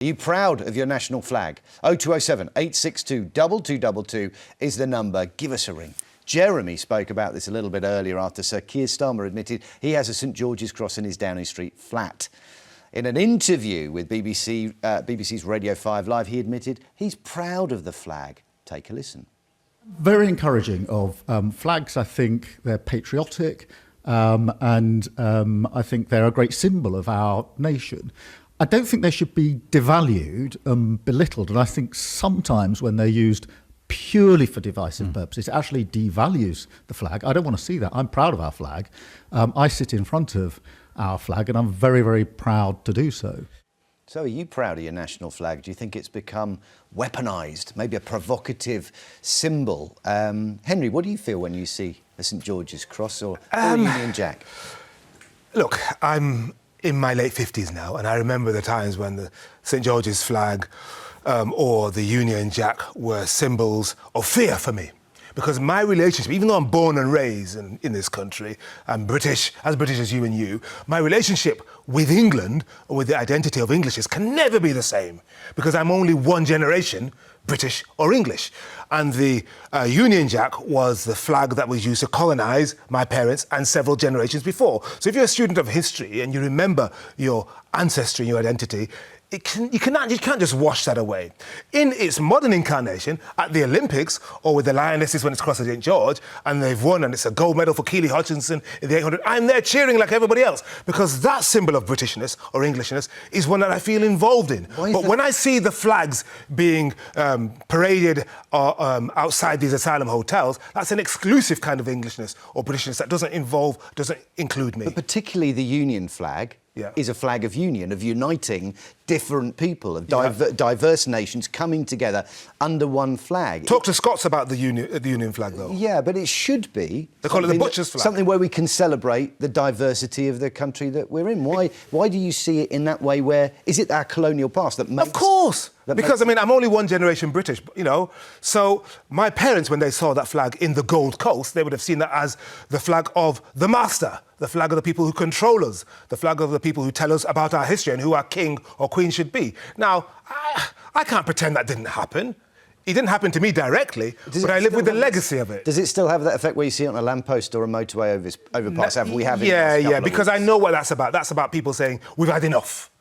Are you proud of your national flag? 0207 862 2222 is the number. Give us a ring. Jeremy spoke about this a little bit earlier after Sir Keir Starmer admitted he has a St George's Cross in his Downing Street flat. In an interview with BBC's Radio 5 Live, he admitted he's proud of the flag. Take a listen. Very encouraging of flags. I think they're patriotic and I think they're a great symbol of our nation. I don't think they should be devalued and belittled, and I think sometimes when they're used purely for divisive purposes, it actually devalues the flag. I don't want to see that. I'm proud of our flag. I sit in front of our flag and I'm very, very proud to do so. So are you proud of your national flag? Do you think it's become weaponised, maybe a provocative symbol? Henry, what do you feel when you see a St George's Cross or a Union Jack? Look, I'm in my late 50s now, and I remember the times when the St George's flag or the Union Jack were symbols of fear for me. Because my relationship, even though I'm born and raised in this country, I'm British as you and you, my relationship with England, or with the identity of Englishness, can never be the same. Because I'm only one generation British or English. And the Union Jack was the flag that was used to colonise my parents and several generations before. So if you're a student of history and you remember your ancestry and your identity, you can't just wash that away. In its modern incarnation, at the Olympics, or with the Lionesses when it's crossed at St George, and they've won, and it's a gold medal for Keely Hodgkinson in the 800, I'm there cheering like everybody else, because that symbol of Britishness or Englishness is one that I feel involved in. But when I see the flags being paraded outside these asylum hotels, that's an exclusive kind of Englishness or Britishness that doesn't include me. But particularly the Union flag is a flag of union, of uniting different people, of diverse nations coming together under one flag. Talk to Scots about the Union flag, though. Yeah, but it should be... They call it the butcher's flag. Something where we can celebrate the diversity of the country that we're in. Why do you see it in that way where... Is it our colonial past that makes... Of course! Because, I mean, I'm only one generation British, you know, so my parents, when they saw that flag in the Gold Coast, they would have seen that as the flag of the master, the flag of the people who control us, the flag of the people who tell us about our history and who our king or queen should be. Now, I can't pretend that didn't happen. It didn't happen to me directly, but I live with the legacy of it. Does it still have that effect where you see it on a lamppost or a motorway overpass? Yeah, because I know what that's about. That's about people saying, we've had enough.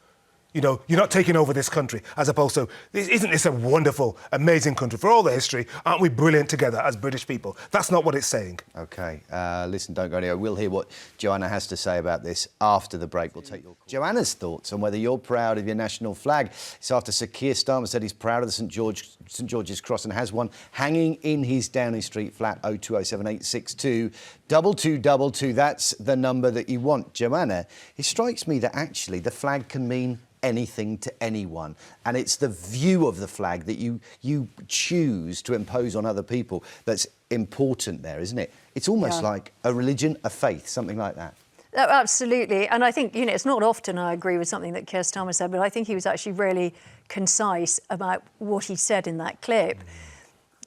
You know, you're not taking over this country, as opposed to, isn't this a wonderful, amazing country? For all the history, aren't we brilliant together as British people? That's not what it's saying. OK, listen, don't go anywhere. We'll hear what Joanna has to say about this after the break. We'll take your call. Joanna's thoughts on whether you're proud of your national flag. It's after Sir Keir Starmer said he's proud of the St George's Cross and has one hanging in his Downing Street flat. 0207 862 2222. That's the number that you want. Joanna, it strikes me that actually the flag can mean anything to anyone, and it's the view of the flag that you choose to impose on other people that's important there, isn't it? It's almost like a religion, a faith, something like that. Absolutely, and I think, you know, it's not often I agree with something that Keir Starmer said, but I think he was actually really concise about what he said in that clip.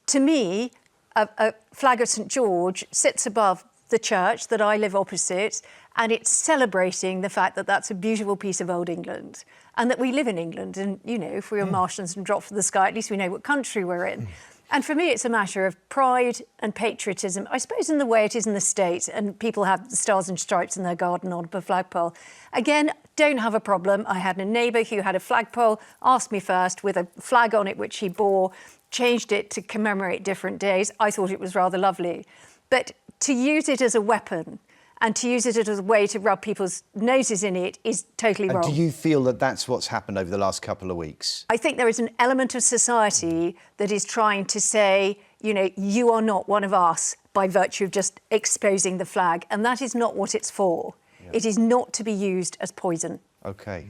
To me, a flag of St George sits above the church that I live opposite, and it's celebrating the fact that that's a beautiful piece of old England and that we live in England. And, you know, if we were Martians and dropped from the sky, at least we know what country we're in. And for me, it's a matter of pride and patriotism, I suppose, in the way it is in the States, and people have the stars and stripes in their garden on a flagpole. Again, don't have a problem. I had a neighbour who had a flagpole, asked me first, with a flag on it which he bore, changed it to commemorate different days. I thought it was rather lovely. But to use it as a weapon and to use it as a way to rub people's noses in it is totally wrong. And do you feel that that's what's happened over the last couple of weeks? I think there is an element of society that is trying to say, you know, you are not one of us by virtue of just exposing the flag, and that is not what it's for. Yeah. It is not to be used as poison. OK,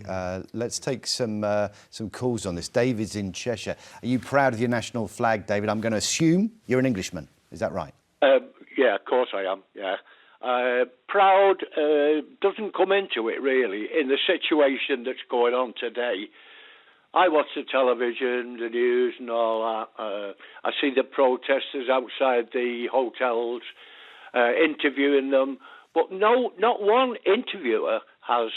let's take some calls on this. David's in Cheshire. Are you proud of your national flag, David? I'm going to assume you're an Englishman. Is that right? Yeah, of course I am, yeah. Proud doesn't come into it, really, in the situation that's going on today. I watch the television, the news and all that. I see the protesters outside the hotels, interviewing them. But not one interviewer has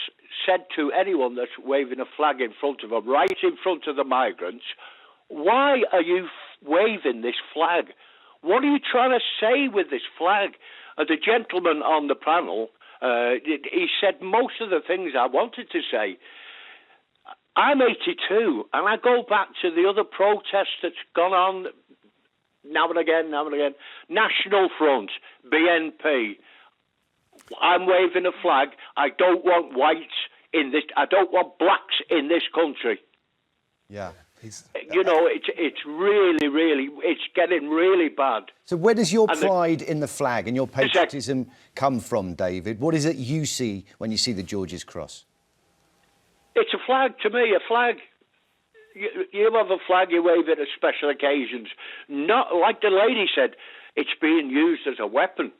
said to anyone that's waving a flag in front of them, right in front of the migrants, why are you waving this flag? What are you trying to say with this flag? The gentleman on the panel, he said most of the things I wanted to say. I'm 82, and I go back to the other protests that's gone on now and again. National Front, BNP. I'm waving a flag. I don't want whites in this. I don't want blacks in this country. Yeah. You know, it's really, really, it's getting really bad. So where does your pride in the flag and your patriotism come from, David? What is it you see when you see the George's Cross? It's a flag to me, a flag. You have a flag, you wave it at special occasions. Not, like the lady said, it's being used as a weapon.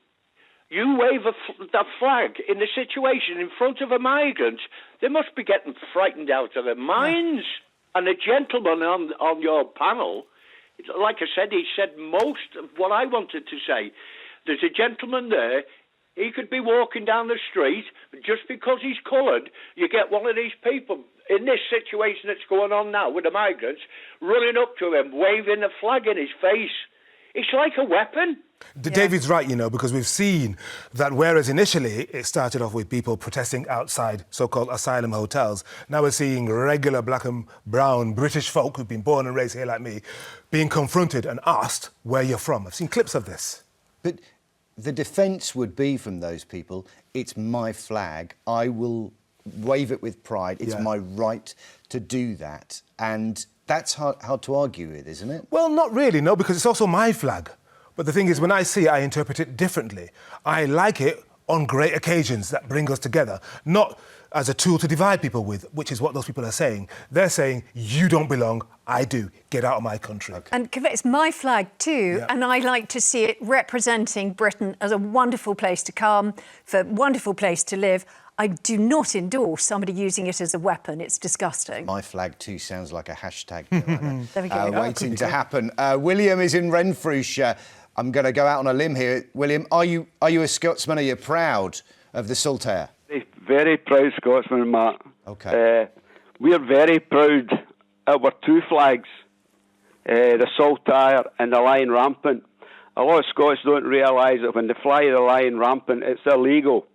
You wave the flag in the situation in front of a migrant, they must be getting frightened out of their minds. Yeah. And the gentleman on your panel, like I said, he said most of what I wanted to say. There's a gentleman there, he could be walking down the street, but just because he's coloured, you get one of these people in this situation that's going on now with the migrants, running up to him, waving a flag in his face. It's like a weapon. David's right, you know, because we've seen that whereas initially it started off with people protesting outside so-called asylum hotels, now we're seeing regular black and brown British folk who've been born and raised here like me being confronted and asked where you're from. I've seen clips of this. But the defence would be from those people, it's my flag, I will wave it with pride, it's my right to do that. And that's hard to argue with, isn't it? Well, not really, no, because it's also my flag. But the thing is, when I see it, I interpret it differently. I like it on great occasions that bring us together, not as a tool to divide people with, which is what those people are saying. They're saying, you don't belong, I do. Get out of my country. Okay. And it's my flag too, and I like to see it representing Britain as a wonderful place to come, for a wonderful place to live. I do not endorse somebody using it as a weapon. It's disgusting. My flag too sounds like a hashtag. There we go. Waiting to happen. William is in Renfrewshire. I'm going to go out on a limb here. William, are you a Scotsman? Are you proud of the Saltire? Very proud Scotsman, Matt. OK. We're very proud of our two flags, the Saltire and the Lion Rampant. A lot of Scots don't realise that when they fly the Lion Rampant, it's illegal.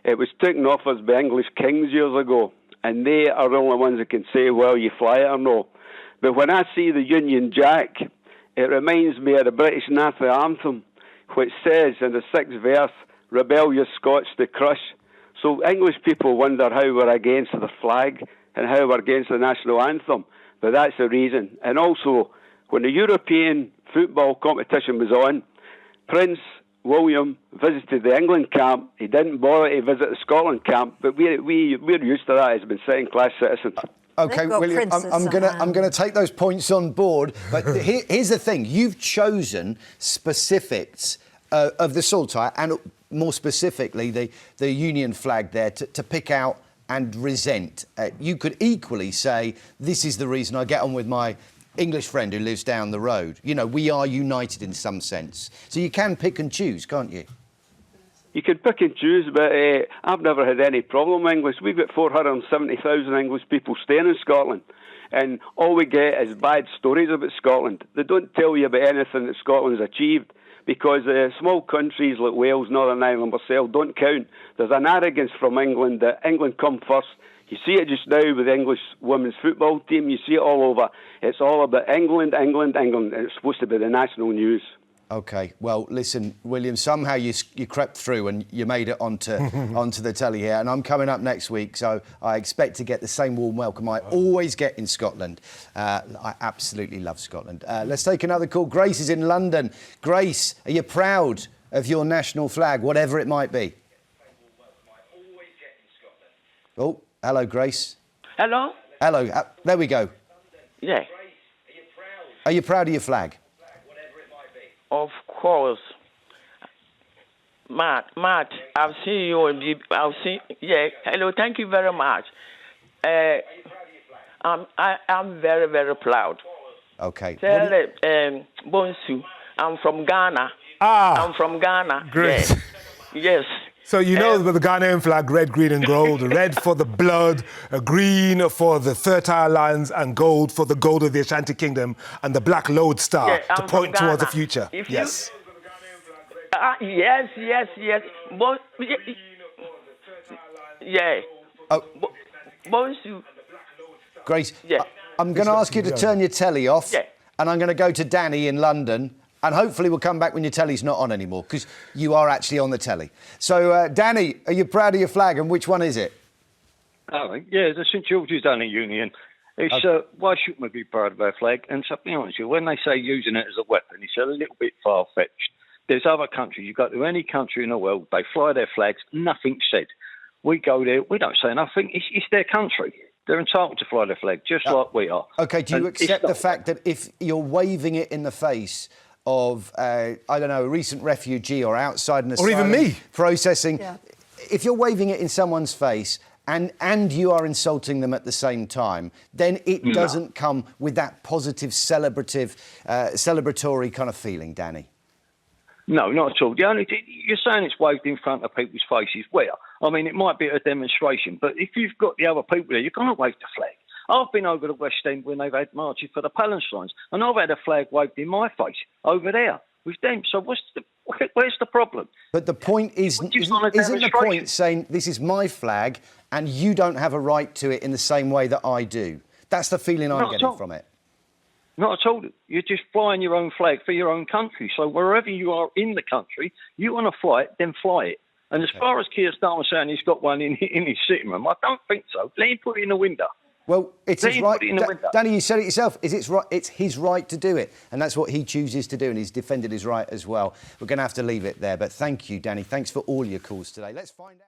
It was taken off us by English kings years ago, and they are the only ones that can say, well, you fly it or no. But when I see the Union Jack, it reminds me of the British national anthem, which says in the 6th verse, rebellious Scots to crush. So English people wonder how we're against the flag and how we're against the national anthem. But that's the reason. And also, when the European football competition was on, Prince William visited the England camp. He didn't bother to visit the Scotland camp, but we're used to that as being second-class citizens. OK, William, I'm going to take those points on board. But here's the thing. You've chosen specifics of the Saltire and more specifically the Union flag there to pick out and resent. You could equally say, this is the reason I get on with my English friend who lives down the road. You know, we are united in some sense. So you can pick and choose, can't you? You can pick and choose, but I've never had any problem with English. We've got 470,000 English people staying in Scotland, and all we get is bad stories about Scotland. They don't tell you about anything that Scotland's achieved, because small countries like Wales, Northern Ireland, ourselves don't count. There's an arrogance from England that England come first. You see it just now with the English women's football team. You see it all over. It's all about England, England, England. It's supposed to be the national news. OK, well, listen, William, somehow you crept through and you made it onto the telly here, and I'm coming up next week, so I expect to get the same warm welcome I always get in Scotland. I absolutely love Scotland. Let's take another call. Grace is in London. Grace, are you proud of your national flag, whatever it might be? Oh, hello, Grace. Hello? Hello, there we go. Yeah. Are you proud of your flag? Of course. Matt, I've seen you on yeah, hello, thank you very much. I'm very, very proud. OK. Tell Bonsu, I'm from Ghana. I'm from Ghana. Great. Yeah. Yes. So you know with the Ghanaian flag, red, green and gold, red for the blood, green for the fertile lands and gold for the gold of the Ashanti Kingdom and the black lodestar to I'm point from towards the Ghana. future. If Yes. Yes. Bon, yeah. Oh. Bonsu. Grace, Yeah. I'm going to ask you to turn your telly off, Yeah. and I'm going to go to Danny in London, and hopefully we'll come back when your telly's not on anymore, because you are actually on the telly. So, Danny, are you proud of your flag, and which one is it? Oh, yeah, the St George's Downy Union. It's why shouldn't we be proud of our flag? And to be honest with you, when they say using it as a weapon, it's a little bit far-fetched. There's other countries. You go to any country in the world, they fly their flags, nothing's said. We go there, we don't say nothing. It's their country. They're entitled to fly their flag, just like we are. OK, do you accept the fact that if you're waving it in the face of, I don't know, a recent refugee or outside an asylum even me. processing, if you're waving it in someone's face and you are insulting them at the same time, then it doesn't come with that positive, celebratory kind of feeling, Danny? No, not at all. The only thing, you're saying it's waved in front of people's faces. Where? I mean, it might be a demonstration, but if you've got the other people there, you're going to wave the flag. I've been over the West End when they've had marches for the Palestinians, and I've had a flag waved in my face over there with them. So where's the problem? But the point isn't the point saying this is my flag and you don't have a right to it in the same way that I do. That's the feeling I'm getting from it. Not at all. You're just flying your own flag for your own country. So wherever you are in the country, you want to fly it, then fly it. And as far as Keir Starmer saying he's got one in his sitting room, I don't think so. Let him put it in the window. Well, it's his right. Danny, you said it yourself. It's his right to do it, and that's what he chooses to do, and he's defended his right as well. We're going to have to leave it there, but thank you, Danny. Thanks for all your calls today. Let's find out.